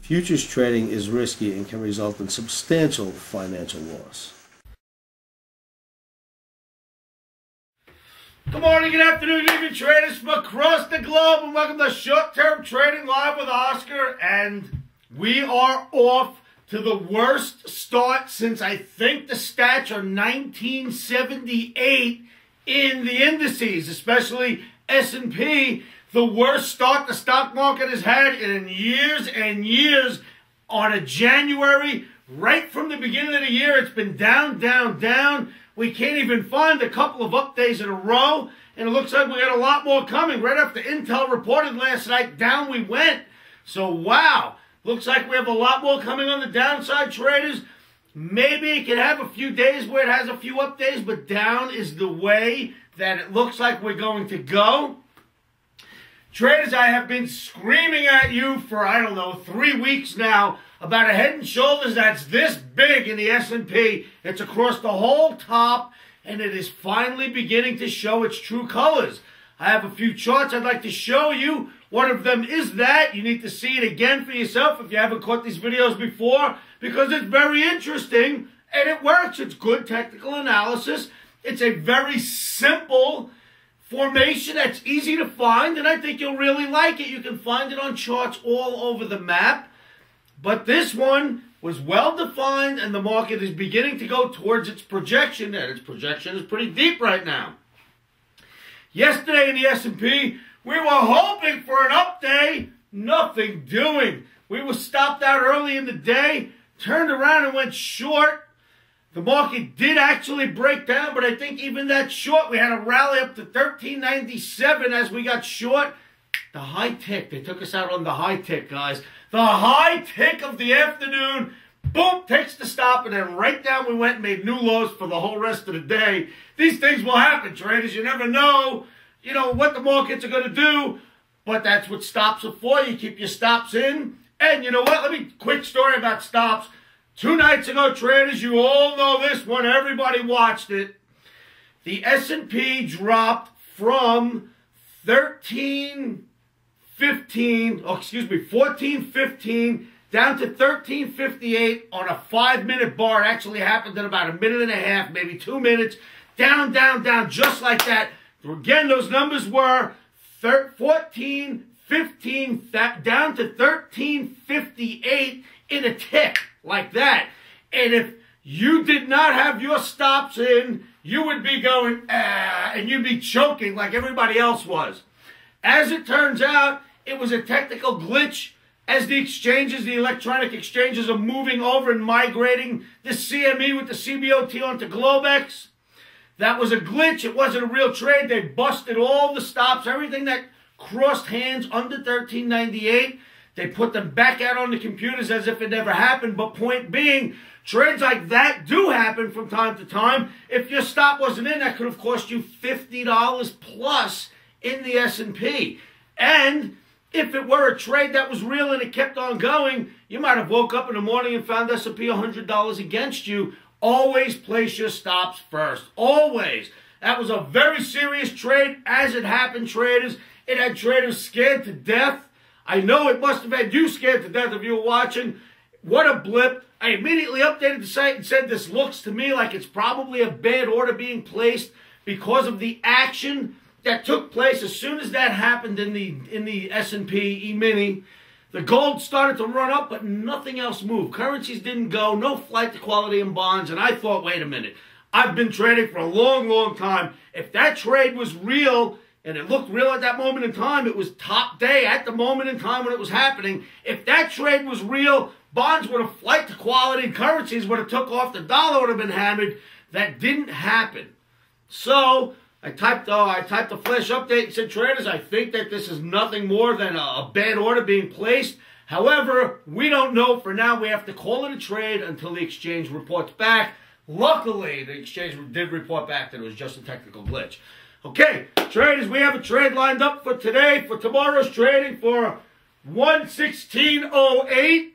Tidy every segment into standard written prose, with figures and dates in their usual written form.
Futures trading is risky and can result in substantial financial loss. Good morning, good afternoon, good evening, traders from across the globe, and welcome to Short-Term Trading Live with Oscar. And we are off to the worst start since I think the stats are 1978 in the indices, especially S&P. The worst start the stock market has had in years and years. On a January, right from the beginning of the year, it's been down, down, down. We can't even find a couple of up days in a row, and it looks like we got a lot more coming. Right after Intel reported last night, down we went. So, wow, looks like we have a lot more coming on the downside, traders. Maybe it can have a few days where it has a few up days, but down is the way that it looks like we're going to go. Traders, I have been screaming at you for, 3 weeks now about a head and shoulders that's this big in the S&P. It's across the whole top, and it is finally beginning to show its true colors. I have a few charts I'd like to show you. One of them is that. You need to see it again for yourself if you haven't caught these videos before, because it's very interesting, and it works. It's good technical analysis. It's a very simple formation that's easy to find, and I think you'll really like it. You can find it on charts all over the map. But this one was well defined, and the market is beginning to go towards its projection, and its projection is pretty deep right now. Yesterday in the S&P, we were hoping for an up day, nothing doing. We were stopped out early in the day, turned around and went short. The market did actually break down, but I think even that short, we had a rally up to 1397 as we got short. The high tick, they took us out on the high tick, guys. The high tick of the afternoon, boom, takes the stop, and then right down we went and made new lows for the whole rest of the day. These things will happen, traders. You never know, what the markets are going to do, but that's what stops are for. You keep your stops in. And you know what? Quick story about stops. 2 nights ago, traders, you all know this one. Everybody watched it. The S&P dropped from 14.15 down to 13.58 on a 5-minute bar. It actually happened in about a minute and a half, maybe 2 minutes. Down, down, down, just like that. Again, those numbers were 14.15 down to 13.58 in a tick. Like that. And if you did not have your stops in, you would be going, and you'd be choking like everybody else was. As it turns out, it was a technical glitch as the exchanges, the electronic exchanges, are moving over and migrating the CME with the CBOT onto Globex. That was a glitch. It wasn't a real trade. They busted all the stops, everything that crossed hands under 1398. They put them back out on the computers as if it never happened. But point being, trades like that do happen from time to time. If your stop wasn't in, that could have cost you $50 plus in the S&P. And if it were a trade that was real and it kept on going, you might have woke up in the morning and found S&P $100 against you. Always place your stops first. Always. That was a very serious trade as it happened, traders. It had traders scared to death. I know it must have had you scared to death if you were watching. What a blip. I immediately updated the site and said this looks to me like it's probably a bad order being placed because of the action that took place as soon as that happened in the S&P Emini. The gold started to run up, but nothing else moved. Currencies didn't go, no flight to quality in bonds, and I thought, wait a minute. I've been trading for a long, long time. If that trade was real, and it looked real at that moment in time, it was top day at the moment in time when it was happening. If that trade was real, bonds would have flight to quality, currencies would have took off, the dollar would have been hammered. That didn't happen. So I typed a flash update and said, traders, I think that this is nothing more than a bad order being placed. However, we don't know for now. We have to call it a trade until the exchange reports back. Luckily, the exchange did report back that it was just a technical glitch. Okay, traders, we have a trade lined up for today, for tomorrow's trading for 116.08.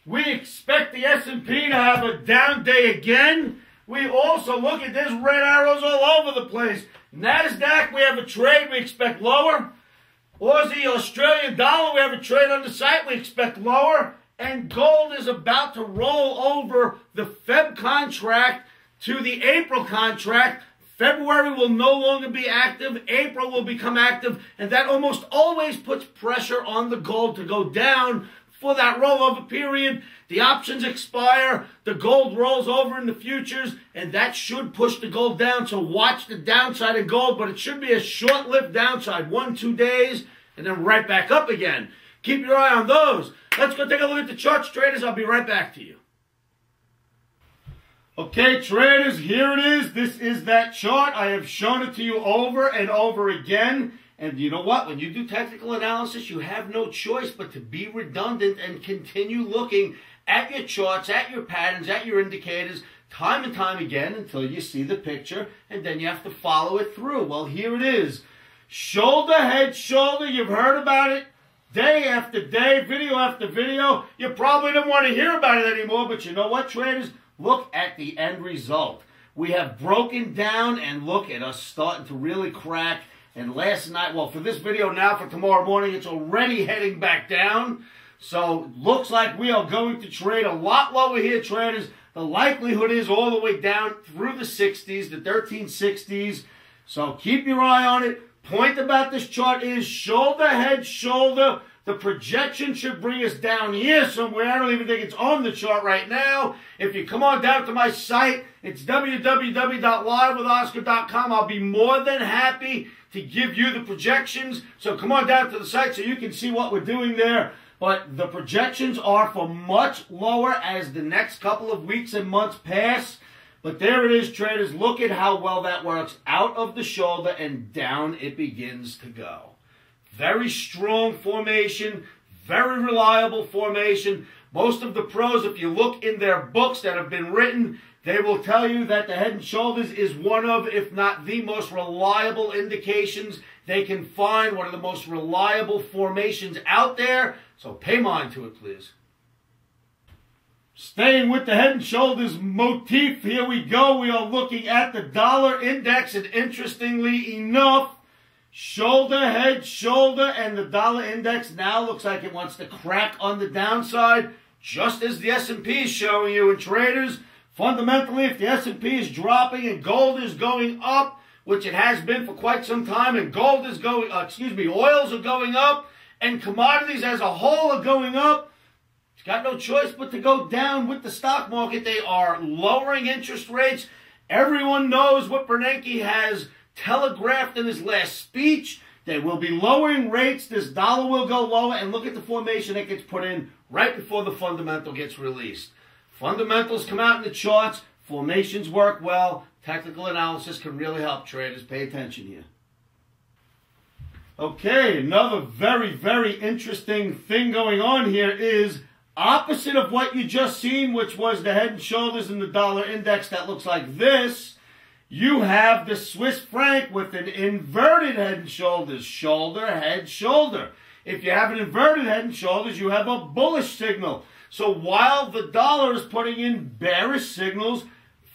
We expect the S&P to have a down day again. We also look at this red arrows all over the place. NASDAQ, we have a trade, we expect lower. Aussie, Australian dollar, we have a trade on the site, we expect lower. and gold is about to roll over the Feb contract to the April contract. February will no longer be active. April will become active, and that almost always puts pressure on the gold to go down for that rollover period. The options expire, the gold rolls over in the futures, and that should push the gold down. So watch the downside of gold, but it should be a short-lived downside, 1-2 days, and then right back up again. Keep your eye on those. Let's go take a look at the charts, traders. I'll be right back to you. Okay, traders, here it is. This is that chart. I have shown it to you over and over again. And you know what? When you do technical analysis, you have no choice but to be redundant and continue looking at your charts, at your patterns, at your indicators, time and time again until you see the picture, and then you have to follow it through. Well, here it is. Shoulder, head, shoulder. You've heard about it day after day, video after video. You probably don't want to hear about it anymore, but you know what, traders? Look at the end result. We have broken down, and look at us starting to really crack. And last night, well, for this video now, for tomorrow morning, it's already heading back down. So, looks like we are going to trade a lot lower here, traders. The likelihood is all the way down through the 60s, the 1360s. So, keep your eye on it. Point about this chart is shoulder, head, shoulder. The projection should bring us down here somewhere. I don't even think it's on the chart right now. If you come on down to my site, it's www.livewithoscar.com. I'll be more than happy to give you the projections. So come on down to the site so you can see what we're doing there. But the projections are for much lower as the next couple of weeks and months pass. But there it is, traders. Look at how well that works. Out of the shoulder and down it begins to go. Very strong formation, very reliable formation. Most of the pros, if you look in their books that have been written, they will tell you that the head and shoulders is one of, if not the most reliable indications they can find, one of the most reliable formations out there. So pay mind to it, please. Staying with the head and shoulders motif, here we go. We are looking at the dollar index, and interestingly enough, shoulder, head, shoulder, and the dollar index now looks like it wants to crack on the downside, just as the S&P is showing you. And traders, fundamentally, if the S&P is dropping and gold is going up, which it has been for quite some time, and gold is going, oils are going up, and commodities as a whole are going up, it's got no choice but to go down with the stock market. They are lowering interest rates. Everyone knows what Bernanke has telegraphed in his last speech. They will be lowering rates. This dollar will go lower. And look at the formation that gets put in right before the fundamental gets released. Fundamentals come out in the charts. Formations work well. Technical analysis can really help traders. Pay attention here. Okay, another very, very interesting thing going on here is opposite of what you just seen, which was the head and shoulders and the dollar index that looks like this. You have the Swiss franc with an inverted head and shoulders. Shoulder, head, shoulder. If you have an inverted head and shoulders, you have a bullish signal. So while the dollar is putting in bearish signals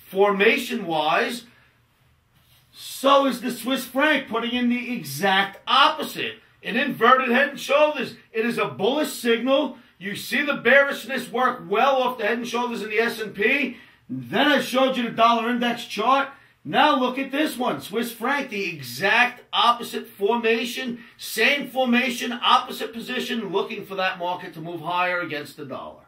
formation-wise, so is the Swiss franc putting in the exact opposite. An inverted head and shoulders. It is a bullish signal. You see the bearishness work well off the head and shoulders in the S&P. Then I showed you the dollar index chart. Now look at this one, Swiss franc, the exact opposite formation, same formation, opposite position, looking for that market to move higher against the dollar.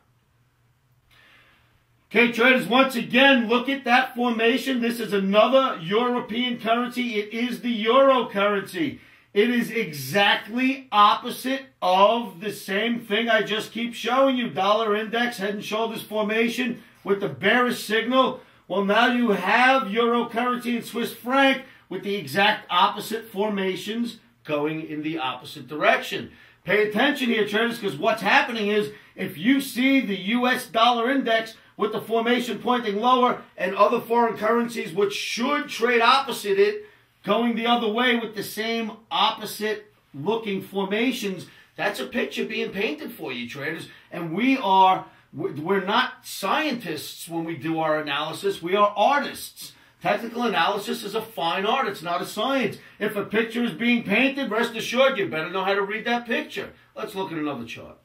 Okay, traders, once again, look at that formation. This is another European currency. It is the euro currency. It is exactly opposite of the same thing I just keep showing you. Dollar index, head and shoulders formation with the bearish signal. Well, now you have euro currency and Swiss franc with the exact opposite formations going in the opposite direction. Pay attention here, traders, because what's happening is if you see the U.S. dollar index with the formation pointing lower and other foreign currencies which should trade opposite it, going the other way with the same opposite looking formations, that's a picture being painted for you, traders. And we're not scientists when we do our analysis. We are artists. Technical analysis is a fine art. It's not a science. If a picture is being painted, rest assured you better know how to read that picture. Let's look at another chart.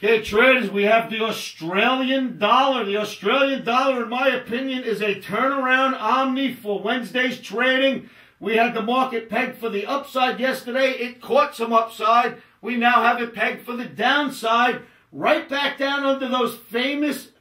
Okay, traders, we have the Australian dollar. The Australian dollar, in my opinion, is a turnaround omni for Wednesday's trading. We had the market pegged for the upside yesterday. It caught some upside. We now have it pegged for the downside. Right back down under those famous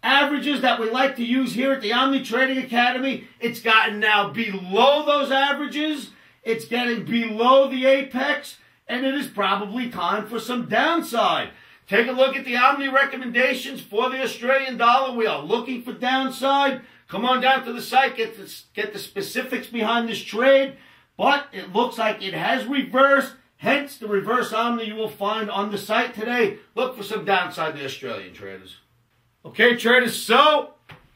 averages that we like to use here at the Omni Trading Academy. It's gotten now below those averages. It's getting below the apex. And it is probably time for some downside. Take a look at the Omni recommendations for the Australian dollar. We are looking for downside. Come on down to the site, get the specifics behind this trade. But it looks like it has reversed. Hence, the reverse Omni you will find on the site today. Look for some downside, the Australian traders. Okay, traders, so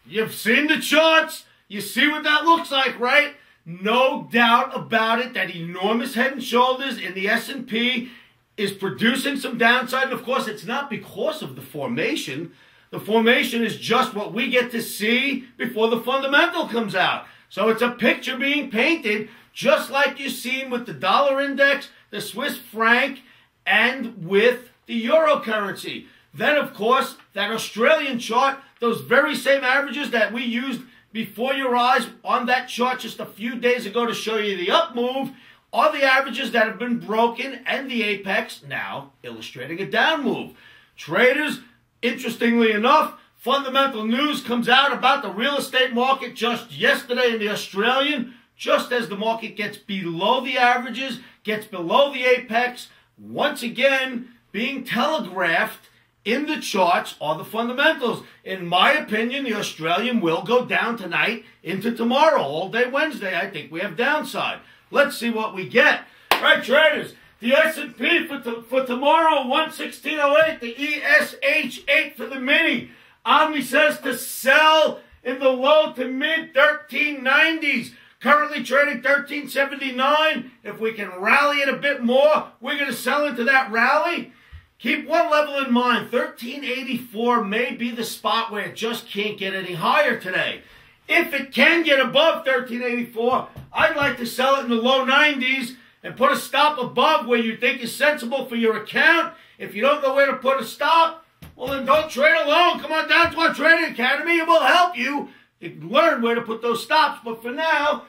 you've seen the charts. You see what that looks like, right? No doubt about it that enormous head and shoulders in the S&P is producing some downside. And of course, it's not because of the formation. The formation is just what we get to see before the fundamental comes out. So it's a picture being painted just like you've seen with the dollar index, the Swiss franc, and with the euro currency. Then, of course, that Australian chart, those very same averages that we used before your eyes on that chart just a few days ago to show you the up move, are the averages that have been broken and the apex now illustrating a down move. Traders, interestingly enough, fundamental news comes out about the real estate market just yesterday in the Australian, just as the market gets below the averages, gets below the apex, once again being telegraphed in the charts are the fundamentals. In my opinion, the Australian will go down tonight into tomorrow. All day Wednesday, I think we have downside. Let's see what we get. All right, traders, the S&P for tomorrow, 116.08. The ESH8 for the mini. Omni says to sell in the low to mid 1390s. Currently trading 1379. If we can rally it a bit more, we're going to sell into that rally. Keep one level in mind. 1384 may be the spot where it just can't get any higher today. If it can get above 1384, I'd like to sell it in the low 90s and put a stop above where you think is sensible for your account. If you don't know where to put a stop, well, then don't trade alone. Come on down to our trading academy and we'll help you. You can learn where to put those stops. But for now,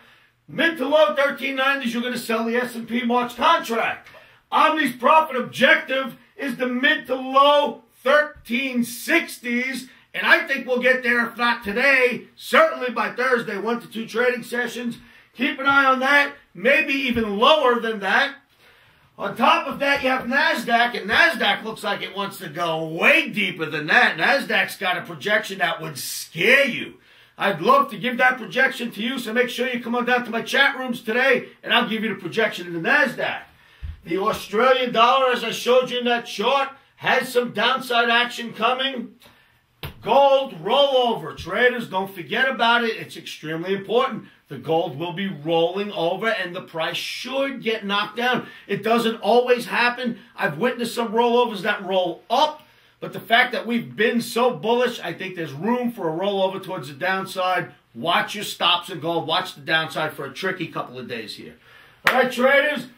mid to low 1390s, you're going to sell the S&P March contract. Omni's profit objective is the mid to low 1360s. And I think we'll get there, if not today, certainly by Thursday, 1 to 2 trading sessions. Keep an eye on that, maybe even lower than that. On top of that, you have NASDAQ, and NASDAQ looks like it wants to go way deeper than that. NASDAQ's got a projection that would scare you. I'd love to give that projection to you, so make sure you come on down to my chat rooms today, and I'll give you the projection in the NASDAQ. The Australian dollar, as I showed you in that chart, has some downside action coming. Gold rollover. Traders, don't forget about it. It's extremely important. The gold will be rolling over and the price should get knocked down. It doesn't always happen. I've witnessed some rollovers that roll up, but the fact that we've been so bullish, I think there's room for a rollover towards the downside. Watch your stops in gold. Watch the downside for a tricky couple of days here. All right, traders.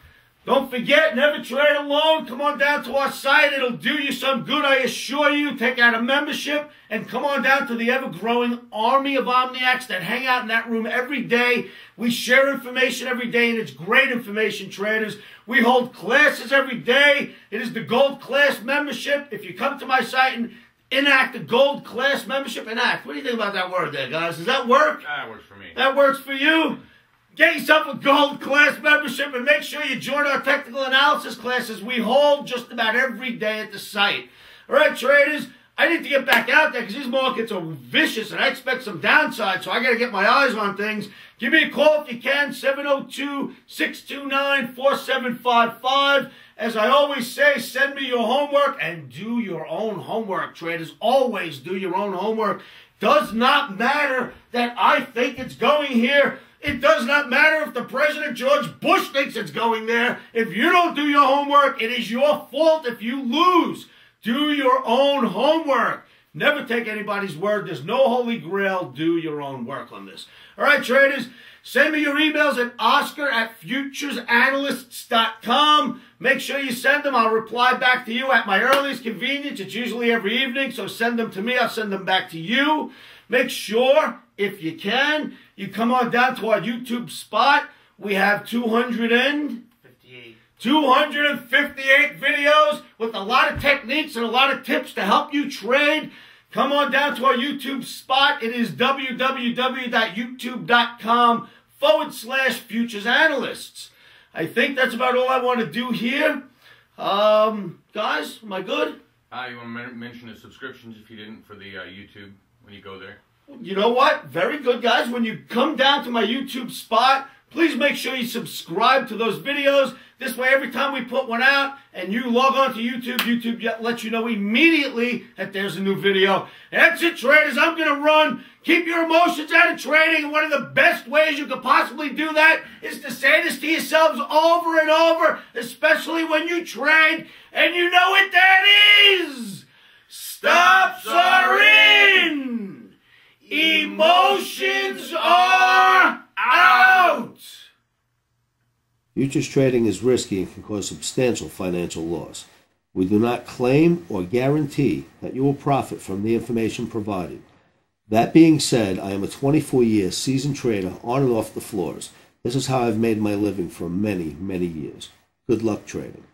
Don't forget, never trade alone. Come on down to our site. It'll do you some good, I assure you. Take out a membership and come on down to the ever-growing army of Omniacs that hang out in that room every day. We share information every day, and it's great information, traders. We hold classes every day. It is the Gold Class membership. If you come to my site and enact the Gold Class membership, enact. What do you think about that word there, guys? Does that work? That works for me. That works for you? Get yourself a Gold Class membership and make sure you join our technical analysis classes we hold just about every day at the site. All right, traders, I need to get back out there because these markets are vicious and I expect some downside, so I got to get my eyes on things. Give me a call if you can, 702-629-4755. As I always say, send me your homework and do your own homework, traders. Always do your own homework. Does not matter that I think it's going here. It does not matter if the President George Bush thinks it's going there. If you don't do your homework, it is your fault if you lose. Do your own homework. Never take anybody's word. There's no holy grail. Do your own work on this. All right, traders, send me your emails at oscar@futuresanalysts.com. make sure you send them. I'll reply back to you at my earliest convenience. It's usually every evening, so send them to me. I'll send them back to you. Make sure, if you can, you come on down to our YouTube spot. We have 258 videos with a lot of techniques and a lot of tips to help you trade. Come on down to our YouTube spot. It is www.youtube.com/futures analysts. I think that's about all I want to do here. Guys, am I good? You want to mention the subscriptions if you didn't for the YouTube when you go there? You know what? Very good, guys. When you come down to my YouTube spot, please make sure you subscribe to those videos. This way, every time we put one out and you log on to YouTube, YouTube lets you know immediately that there's a new video. That's it, traders. I'm going to run. Keep your emotions out of trading. And one of the best ways you could possibly do that is to say this to yourselves over and over, especially when you trade. And you know what that is. Stops are in. Emotions are out. Futures trading is risky and can cause substantial financial loss. We do not claim or guarantee that you will profit from the information provided. That being said, I am a 24-year seasoned trader on and off the floors. This is how I've made my living for many, many years. Good luck trading.